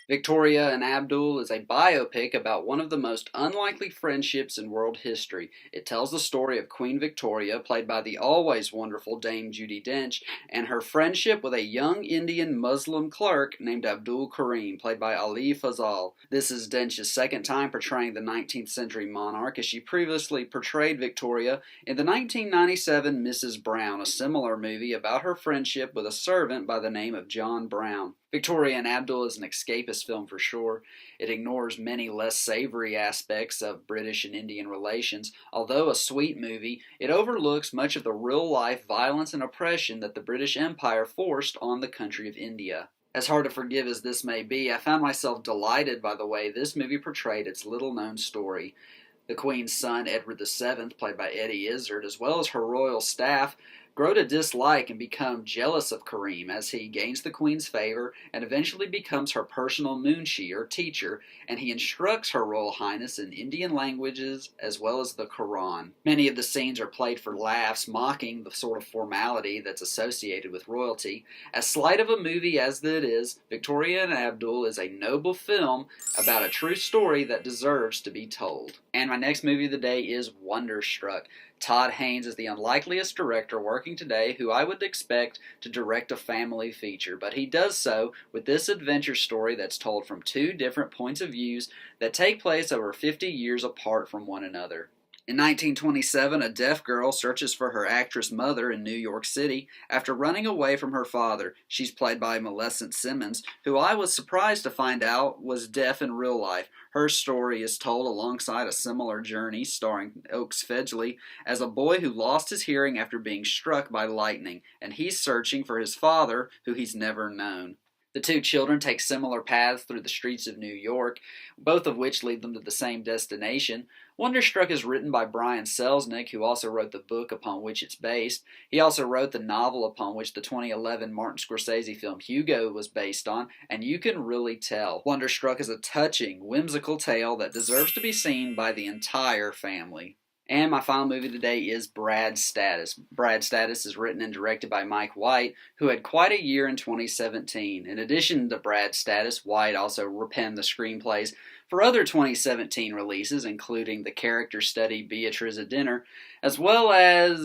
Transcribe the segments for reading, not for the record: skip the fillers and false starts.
Victoria and Abdul is a biopic about one of the most unlikely friendships in world history. It tells the story of Queen Victoria, played by the always wonderful Dame Judi Dench, and her friendship with a young Indian Muslim clerk named Abdul Karim, played by Ali Fazal. This is Dench's second time portraying the 19th century monarch, as she previously portrayed Victoria in the 1997 Mrs. Brown, a similar movie about her friendship with a servant by the name of John Brown. Victoria and Abdul is an escapist film for sure. It ignores many less savory aspects of British and Indian relations. Although a sweet movie, it overlooks much of the real-life violence and oppression that the British Empire forced on the country of India. As hard to forgive as this may be, I found myself delighted by the way this movie portrayed its little-known story. The Queen's son, Edward VII, played by Eddie Izzard, as well as her royal staff, grow to dislike and become jealous of Karim as he gains the Queen's favor and eventually becomes her personal moonshi or teacher, and he instructs Her Royal Highness in Indian languages as well as the Quran. Many of the scenes are played for laughs, mocking the sort of formality that's associated with royalty. As slight of a movie as it is, Victoria and Abdul is a noble film about a true story that deserves to be told. And my next movie of the day is Wonderstruck. Todd Haynes is the unlikeliest director working today who I would expect to direct a family feature, but he does so with this adventure story that's told from two different points of views that take place over 50 years apart from one another. In 1927, a deaf girl searches for her actress mother in New York City after running away from her father. She's played by Millicent Simmons, who I was surprised to find out was deaf in real life. Her story is told alongside a similar journey starring Oakes Fedgley as a boy who lost his hearing after being struck by lightning, and he's searching for his father, who he's never known. The two children take similar paths through the streets of New York, both of which lead them to the same destination. Wonderstruck is written by Brian Selznick, who also wrote the book upon which it's based. He also wrote the novel upon which the 2011 Martin Scorsese film Hugo was based on, and you can really tell. Wonderstruck is a touching, whimsical tale that deserves to be seen by the entire family. And my final movie today is Brad Status. Brad Status is written and directed by Mike White, who had quite a year in 2017. In addition to Brad Status, White also penned the screenplays for other 2017 releases, including the character study Beatrice at Dinner, as well as...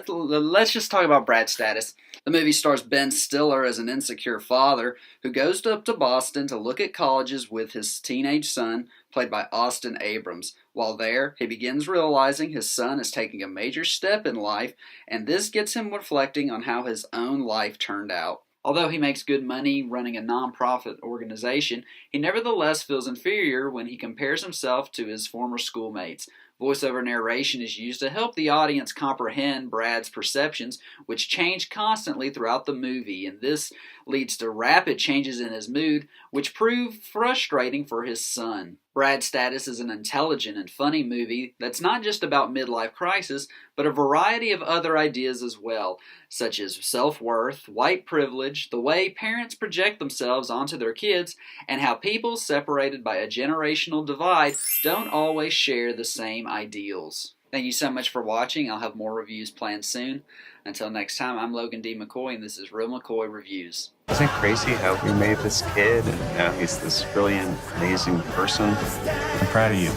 let's just talk about Brad Status. The movie stars Ben Stiller as an insecure father who goes up to Boston to look at colleges with his teenage son, played by Austin Abrams. While there, he begins realizing his son is taking a major step in life, and this gets him reflecting on how his own life turned out. Although he makes good money running a non-profit organization, he nevertheless feels inferior when he compares himself to his former schoolmates. Voiceover narration is used to help the audience comprehend Brad's perceptions, which change constantly throughout the movie, and this leads to rapid changes in his mood, which prove frustrating for his son. Brad Status is an intelligent and funny movie that's not just about midlife crisis, but a variety of other ideas as well, such as self-worth, white privilege, the way parents project themselves onto their kids, and how people separated by a generational divide don't always share the same ideals. Thank you so much for watching. I'll have more reviews planned soon. Until next time, I'm Logan D. McCoy, and this is Real McCoy Reviews. Isn't it crazy how we made this kid and he's this brilliant, amazing person? I'm proud of you.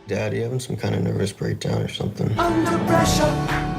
Dad, you having some kind of nervous breakdown or something? Under pressure.